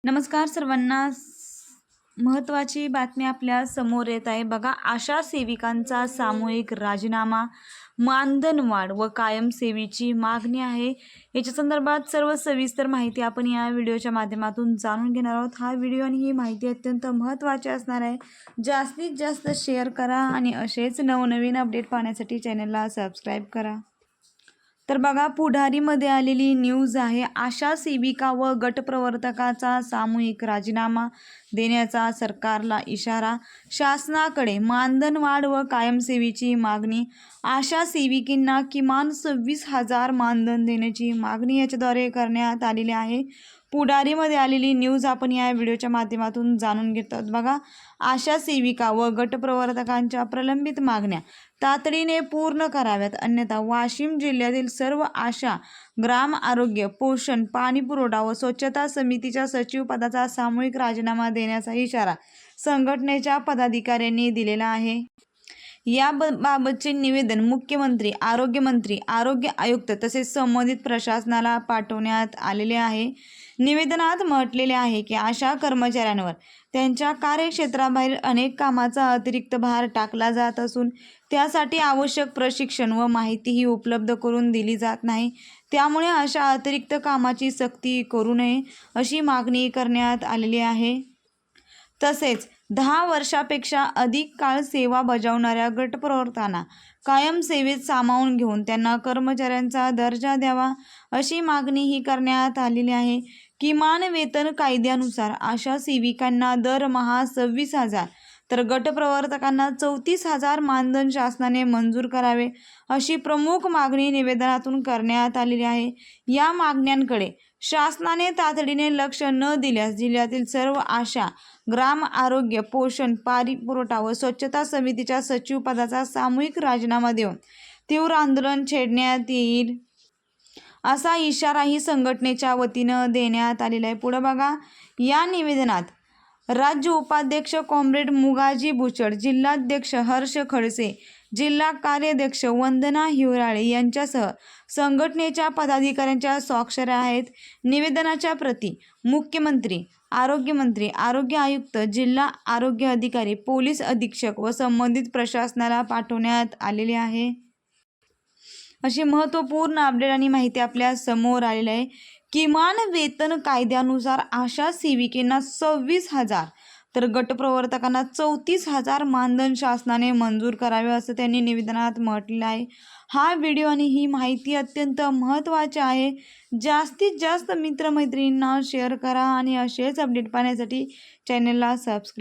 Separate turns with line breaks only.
नमस्कार सर्वांना. महत्त्वाची बातमी आपल्या समोर येत आहे बघा. आशा सेविकांचा सामूहिक राजीनामा, मानधन वाढ व कायमसेवीची मागणी आहे. याच्या संदर्भात सर्व सविस्तर माहिती आपण या व्हिडिओच्या माध्यमातून जाणून घेणार आहोत. हा व्हिडिओ आणि ही माहिती अत्यंत महत्त्वाची असणार आहे. जास्तीत जास्त शेअर करा आणि असेच नवनवीन अपडेट पाहण्यासाठी चॅनलला सबस्क्राईब करा. तर बघा, पुढारीमध्ये आलेली न्यूज आहे. आशा सेविका व गटप्रवर्तकाचा सामूहिक राजीनामा देण्याचा सरकारला इशारा. शासनाकडे मानधन वाढ व कायमसेवीची मागणी. आशा सेविकांना किमान 26,000 मानधन देण्याची मागणी याच्याद्वारे करण्यात आलेली आहे. पुढारीमध्ये आलेली न्यूज आपण या व्हिडिओच्या माध्यमातून जाणून घेत आहोत बघा. आशा सेविका व गटप्रवर्तकांच्या प्रलंबित मागण्या तातडीने पूर्ण कराव्यात, अन्यथा वाशिम जिल्ह्यातील सर्व आशा, ग्राम आरोग्य, पोषण, पाणी पुरवठा व स्वच्छता समितीच्या सचिव पदाचा सामूहिक राजीनामा देण्याचा इशारा संघटनेच्या पदाधिकाऱ्यांनी दिलेला आहे. याबाबतचे निवेदन मुख्यमंत्री, आरोग्यमंत्री, आरोग्य आयुक्त तसेच संबंधित प्रशासनाला पाठवण्यात आलेले आहे. निवेदनात म्हटलेले आहे की आशा कर्मचाऱ्यांवर त्यांच्या कार्यक्षेत्राबाहेर अनेक कामाचा अतिरिक्त भार टाकला जात असून त्यासाठी आवश्यक प्रशिक्षण व माहितीही उपलब्ध करून दिली जात नाही. त्यामुळे अशा अतिरिक्त कामाची सक्ती करू नये अशी मागणी करण्यात आलेली आहे. तसेच 10 वर्षापेक्षा अधिक काळ सेवा बजावणाऱ्या गटप्रवर्तकांना कायम सेवेत सामावून घेऊन त्यांना कर्मचाऱ्यांचा दर्जा द्यावा अशी मागणीही करण्यात आलेली आहे. किमान वेतन कायद्यानुसार आशा सेविकांना दरमहा 26,000 तर गटप्रवर्तकांना 34,000 मानधन शासनाने मंजूर करावे अशी प्रमुख मागणी निवेदनातून करण्यात आलेली आहे. या मागण्यांकडे शासनाने तातडीने लक्ष न दिल्यास जिल्ह्यातील सर्व आशा, ग्राम आरोग्य, पोषण, पाणी पुरवठा व स्वच्छता समितीच्या सचिव पदाचा सामूहिक राजीनामा देऊन तीव्र आंदोलन छेडण्यात येईल असा इशाराही संघटनेच्या वतीनं देण्यात आलेला आहे. पुढे बघा, या निवेदनात राज्य उपाध्यक्ष कॉम्रेड मुगाजी बुचड, जिल्हाध्यक्ष हर्ष खडसे, जिल्हा कार्याध्यक्ष वंदना हिवराळे यांच्यासह संघटनेच्या पदाधिकाऱ्यांच्या स्वाक्षऱ्या आहेत. निवेदनाच्या प्रती मुख्यमंत्री, आरोग्यमंत्री, आरोग्य आयुक्त, जिल्हा आरोग्य अधिकारी, पोलीस अधीक्षक व संबंधित प्रशासनाला पाठवण्यात आलेली आहे. अशी महत्त्वपूर्ण अपडेट आणि माहिती आपल्या समोर आलेली आहे. किमान वेतन कायद्यानुसार आशा सेविकांना 26,000 तर गटप्रवर्तकांना 34,000 मानधन शासनाने मंजूर करावे असं त्यांनी निवेदनात म्हटलेलं आहे. हा व्हिडिओ आणि ही माहिती अत्यंत महत्त्वाची आहे. जास्तीत जास्त मित्रमैत्रिणींना शेअर करा आणि असेच अपडेट पाहण्यासाठी चॅनलला सबस्क्राईब